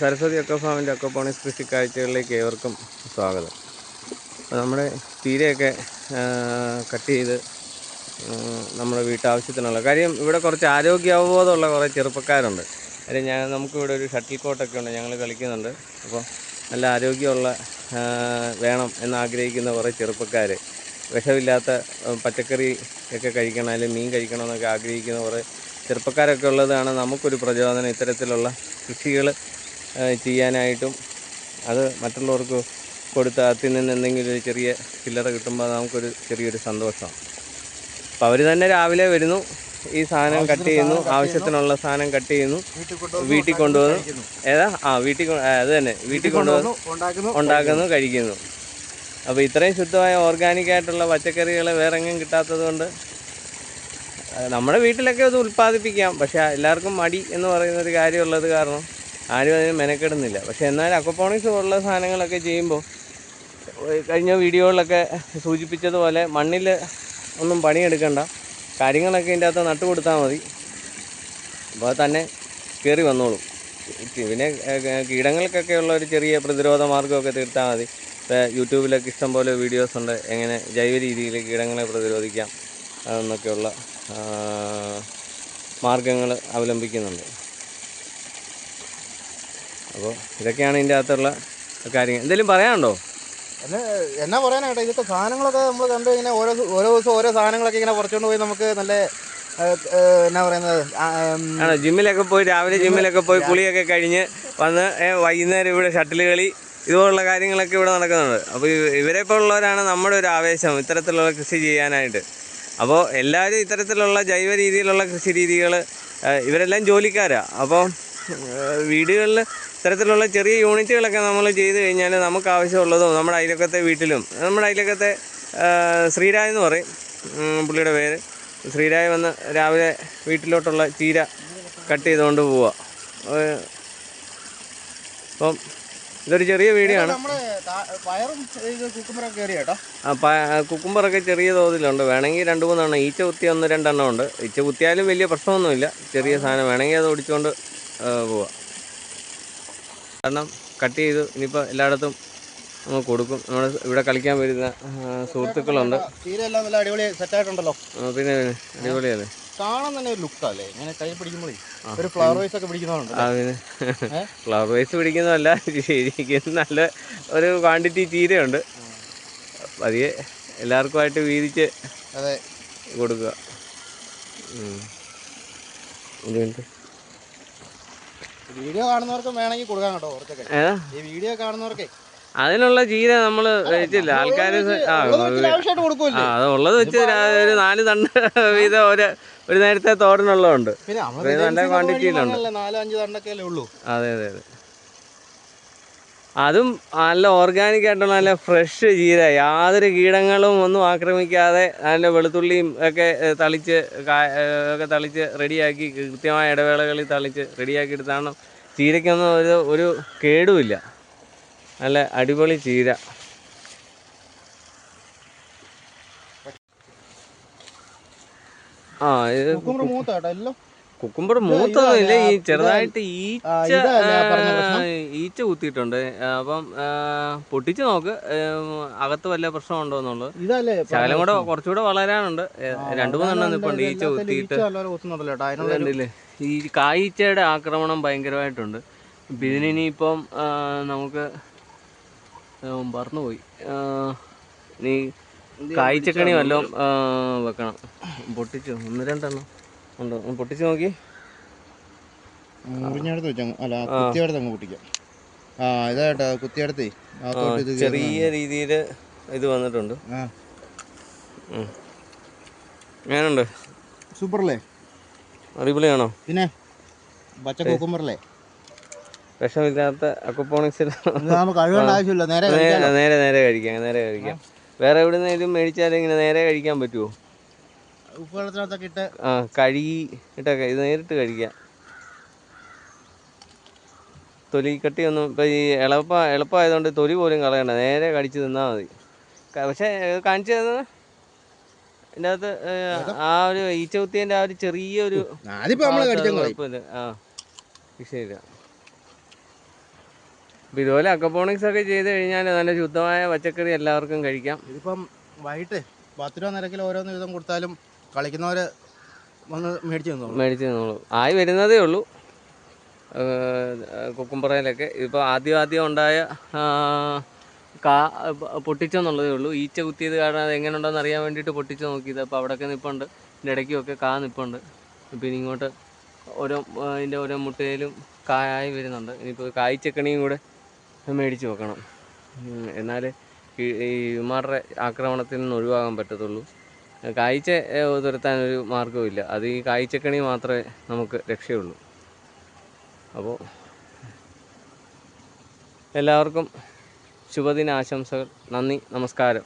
Saraswati aqua ഫാമിൻ്റെ aquaponics കൃഷി കാഴ്ചകളിലേക്ക് ഏവർക്കും സ്വാഗതം. നമ്മുടെ ചീരയൊക്കെ കട്ട് ചെയ്ത് നമ്മുടെ വീട്ടാവശ്യത്തിനുള്ള കാര്യം, ഇവിടെ കുറച്ച് ആരോഗ്യ അവബോധമുള്ള കുറേ ചെറുപ്പക്കാരുണ്ട്. കാര്യം നമുക്കിവിടെ ഒരു ഷട്ടിൽ കോട്ടൊക്കെ ഉണ്ട്, ഞങ്ങൾ കളിക്കുന്നുണ്ട്. അപ്പോൾ നല്ല ആരോഗ്യമുള്ള വേണം എന്നാഗ്രഹിക്കുന്ന കുറേ ചെറുപ്പക്കാർ, വിഷമില്ലാത്ത പച്ചക്കറി ഒക്കെ കഴിക്കണം, അല്ലെങ്കിൽ മീൻ കഴിക്കണമെന്നൊക്കെ ആഗ്രഹിക്കുന്ന കുറേ ചെറുപ്പക്കാരൊക്കെ ഉള്ളതാണ് നമുക്കൊരു പ്രചോദനം ഇത്തരത്തിലുള്ള കൃഷികൾ ചെയ്യാനായിട്ടും. അത് മറ്റുള്ളവർക്ക് കൊടുത്ത് അതിൽ നിന്ന് എന്തെങ്കിലും ഒരു ചെറിയ ചില്ലറ കിട്ടുമ്പോൾ നമുക്കൊരു ചെറിയൊരു സന്തോഷമാണ്. അപ്പോൾ അവർ തന്നെ രാവിലെ വരുന്നു, ഈ സാധനം കട്ട് ചെയ്യുന്നു, ആവശ്യത്തിനുള്ള സാധനം കട്ട് ചെയ്യുന്നു, വീട്ടിൽ കൊണ്ടുവന്നു അത് തന്നെ വീട്ടിൽ കൊണ്ടുവന്നു ഉണ്ടാക്കുന്നു, കഴിക്കുന്നു. അപ്പോൾ ഇത്രയും ശുദ്ധമായ ഓർഗാനിക്കായിട്ടുള്ള പച്ചക്കറികൾ വേറെ എങ്ങും കിട്ടാത്തത് കൊണ്ട് നമ്മുടെ വീട്ടിലൊക്കെ അത് ഉൽപ്പാദിപ്പിക്കാം. പക്ഷേ എല്ലാവർക്കും മടി എന്ന് പറയുന്നൊരു കാര്യമുള്ളത് കാരണം ആരും അതിന് മെനക്കെടുന്നില്ല. പക്ഷേ എന്നാൽ അക്വപോണിക്സ് പോലുള്ള സാധനങ്ങളൊക്കെ ചെയ്യുമ്പോൾ കഴിഞ്ഞ വീഡിയോകളിലൊക്കെ സൂചിപ്പിച്ചതുപോലെ മണ്ണിൽ ഒന്നും പണിയെടുക്കണ്ട, കാര്യങ്ങളൊക്കെ ഇതിൻ്റെ അകത്ത് നട്ടു കൊടുത്താൽ മതി, അപ്പോൾ തന്നെ കയറി വന്നോളും. പിന്നെ കീടങ്ങൾക്കൊക്കെ ഉള്ള ഒരു ചെറിയ പ്രതിരോധ മാർഗ്ഗമൊക്കെ തീർത്താൽ മതി. ഇപ്പോൾ യൂട്യൂബിലൊക്കെ ഇഷ്ടംപോലെ വീഡിയോസ് ഉണ്ട്, എങ്ങനെ ജൈവ രീതിയിൽ കീടങ്ങളെ പ്രതിരോധിക്കാം എന്നൊക്കെയുള്ള മാർഗങ്ങൾ അവലംബിക്കുന്നുണ്ട്. അപ്പോൾ ഇതൊക്കെയാണ് ഇതിൻ്റെ അകത്തുള്ള കാര്യങ്ങൾ. എന്തെങ്കിലും പറയാനുണ്ടോ? എന്നാ പറയാനായിട്ടോ, ഇതൊക്കെ സാധനങ്ങളൊക്കെ നമ്മൾ കണ്ടു ഇങ്ങനെ ഓരോ ദിവസം ഓരോ സാധനങ്ങളൊക്കെ ഇങ്ങനെ കുറച്ചുകൊണ്ട് പോയി നമുക്ക് നല്ല എന്നാ പറയുന്നത് ആണോ, ജിമ്മിലൊക്കെ പോയി രാവിലെ ജിമ്മിലൊക്കെ പോയി കുളിയൊക്കെ കഴിഞ്ഞ് വന്ന് വൈകുന്നേരം ഇവിടെ ഷട്ടിൽ കളി ഇതുപോലുള്ള കാര്യങ്ങളൊക്കെ ഇവിടെ നടക്കുന്നുണ്ട്. അപ്പോൾ ഇവരെപ്പോൾ ഉള്ളവരാണ് നമ്മുടെ ഒരു ആവേശം ഇത്തരത്തിലുള്ള കൃഷി ചെയ്യാനായിട്ട്. അപ്പോൾ എല്ലാവരും ഇത്തരത്തിലുള്ള ജൈവ രീതിയിലുള്ള കൃഷി രീതികൾ, ഇവരെല്ലാം ജോലിക്കാരാണ്. അപ്പോൾ വീടുകളിൽ ഇത്തരത്തിലുള്ള ചെറിയ യൂണിറ്റുകളൊക്കെ നമ്മൾ ചെയ്ത് കഴിഞ്ഞാൽ നമുക്ക് ആവശ്യമുള്ളതും നമ്മുടെ അയലക്കത്തെ വീട്ടിലും, നമ്മുടെ അയലക്കത്തെ ശ്രീരാജ് എന്ന് പറയും പുള്ളിയുടെ പേര്, ശ്രീരാജ് വന്ന് രാവിലെ വീട്ടിലോട്ടുള്ള ചീര കട്ട് ചെയ്തുകൊണ്ട് പോവുക. അപ്പം ഇതൊരു ചെറിയ വീഡിയോ ആണ്. കുക്കുംബറൊക്കെ ചെറിയ തോതിലുണ്ട്, വേണമെങ്കിൽ 2-3 എണ്ണം. ഈച്ച കുത്തി 1-2 എണ്ണം ഉണ്ട്. ഈച്ച കുത്തിയാലും വലിയ പ്രശ്നമൊന്നുമില്ല, ചെറിയ സാധനം വേണമെങ്കിൽ അത് ഓടിച്ചുകൊണ്ട് പോവുക. കാരണം കട്ട് ചെയ്തു ഇനിയിപ്പോൾ എല്ലായിടത്തും നമ്മൾ കൊടുക്കും. നമ്മൾ ഇവിടെ കളിക്കാൻ വരുന്ന സുഹൃത്തുക്കളുണ്ട്. ചീരയെല്ലാം നല്ല അടിപൊളി സെറ്റായിട്ടുണ്ടല്ലോ. പിന്നെ അടിപൊളിയല്ലേ, കാണാൻ തന്നെ ഒരു ലുക്കല്ലേ, ഇങ്ങനെ കൈ പിടിക്കുമ്പോഴേ ഒരു ഫ്ലവർ വൈസ് ഒക്കെ പിടിക്കുന്നുണ്ട്. പിന്നെ ഫ്ലവർ വൈസ് പിടിക്കുന്നതല്ല, ശരിക്കും നല്ല ഒരു ക്വാണ്ടിറ്റി ചീരയുണ്ട്. പതിയെ എല്ലാവർക്കുമായിട്ട് വീതിച്ച് കൊടുക്കുക. വീഡിയോ കാണുന്നവർക്ക് വേണമെങ്കിൽ കൊടുക്കാൻ കേട്ടോ, കുറച്ചൊക്കെ ഈ വീഡിയോ കാണുന്നവർക്കേ അതിനുള്ള ചീര നമ്മൾ വെച്ചില്ല. ആൾക്കാർ അത് ഉള്ളത് വെച്ച് ഒരു 4 തണ്ട് വീതം ഒരു നേരത്തെ തോരനുള്ളതുണ്ട്, നല്ല ക്വാണ്ടിറ്റിയിലുണ്ട്. 4-5 തണ്ടൊക്കെ ഉള്ളൂ. അതെ. അതും നല്ല ഓർഗാനിക് ആയിട്ടുള്ള നല്ല ഫ്രഷ് ചീര, യാതൊരു കീടങ്ങളും ഒന്നും ആക്രമിക്കാതെ നല്ല വെളുത്തുള്ളിയും ഒക്കെ തളിച്ച് റെഡിയാക്കി, കൃത്യമായ ഇടവേളകളിൽ തളിച്ച് റെഡിയാക്കി എടുത്താണ്. ചീരയ്ക്കൊന്നും ഒരു കേടുമില്ല, നല്ല അടിപൊളി ചീര. ഇത് കുക്കുംബർ മൂത്തൊന്നുമില്ല, ഈ ചെറുതായിട്ട് ഈച്ച കുത്തിയിട്ടുണ്ട്. അപ്പം പൊട്ടിച്ച് നോക്ക്, അകത്ത് വല്ല പ്രശ്നമുണ്ടോ എന്നുള്ളത്. ശകലം കൂടെ കുറച്ചുകൂടെ വളരാനുണ്ട്. 2-3 എണ്ണം നിൽപ്പുണ്ട് ഈച്ച കുത്തിയിട്ട്. കണ്ടില്ലേ, ഈ കായീച്ചയുടെ ആക്രമണം ഭയങ്കരമായിട്ടുണ്ട്. അപ്പം ഇതിനിപ്പം നമുക്ക് പറന്നുപോയി, ഇനി കായ്ച്ചക്കണി വല്ലതും വെക്കണം. പൊട്ടിച്ചു 1-2 എണ്ണം ഉണ്ടോ, പൊട്ടിച്ച് നോക്കി. ചെറിയ രീതിയിൽ ഇത് വന്നിട്ടുണ്ട്. ഞാനുണ്ട്. സൂപ്പറല്ലേ, അടിപൊളിയാണോ? പിന്നെ പച്ച കുക്കുംബറല്ലേ, വിഷമില്ലാത്ത അക്വപോണിക്സിൽ ആവശ്യമില്ല, നേരെ കഴിക്കാം. വേറെ എവിടുന്നേലും മേടിച്ചാലും ഇങ്ങനെ നേരെ കഴിക്കാൻ പറ്റുമോ? ഉപ്പുവെള്ളത്തിനകത്തൊക്കെ ഇട്ട് കഴുകിയിട്ടൊക്കെ ഇത് നേരിട്ട് കഴിക്കാം. തൊലി കട്ടിയൊന്നും ഇപ്പം ഈ എളുപ്പമായതുകൊണ്ട് തൊലി പോലും കളയണ്ട, നേരെ കടിച്ച് തിന്നാൽ മതി. പക്ഷേ കാണിച്ചു തന്നത് ഇതിൻ്റെ അകത്ത് ആ ഒരു ഈച്ച കുത്തിയതിൻ്റെ ആ ഒരു ചെറിയൊരു കുഴപ്പമില്ല. ശരിയില്ല. അപ്പോൾ ഇതുപോലെ അക്വപോണിക്സ് ഒക്കെ ചെയ്ത് കഴിഞ്ഞാൽ നല്ല ശുദ്ധമായ പച്ചക്കറി എല്ലാവർക്കും കഴിക്കാം. ഇതിപ്പം വൈകിട്ട് 10 രൂപ നിരക്കിൽ ഓരോന്ന് വീതം കൊടുത്താലും കളിക്കുന്നവർ വന്ന് മേടിച്ച് തന്നോളൂ. ആയി വരുന്നതേ ഉള്ളൂ കുക്കുംബറയിലൊക്കെ. ഇപ്പോൾ ആദ്യം ഉണ്ടായ കാ പൊട്ടിച്ചെന്നുള്ളതേ ഉള്ളൂ. ഈച്ച കുത്തിയത് കാരണം അത് എങ്ങനെ ഉണ്ടെന്ന് അറിയാൻ വേണ്ടിയിട്ട് പൊട്ടിച്ച് നോക്കിയത്. അപ്പോൾ അവിടെയൊക്കെ നിൽപ്പുണ്ട്, ഇതിൻ്റെ ഇടയ്ക്കൊക്കെ കാ നിൽപ്പുണ്ട്. പിന്നെ ഇങ്ങോട്ട് ഇതിൻ്റെ ഓരോ മുട്ടയിലും കായായി വരുന്നുണ്ട്. ഇനിയിപ്പോൾ കായ്ച്ചക്കണിയും കൂടെ മേടിച്ച് വെക്കണം, എന്നാലേ ഈ ഇവന്മാരുടെ ആക്രമണത്തിൽ നിന്ന് ഒഴിവാകാൻ പറ്റത്തുള്ളൂ. കായ്ച്ച തുരത്താനൊരു മാർഗ്ഗവുമില്ല, അത് ഈ കായ്ച്ചക്കണി മാത്രമേ നമുക്ക് രക്ഷയുള്ളൂ. അപ്പോൾ എല്ലാവർക്കും ശുഭദിന ആശംസകൾ. നന്ദി, നമസ്കാരം.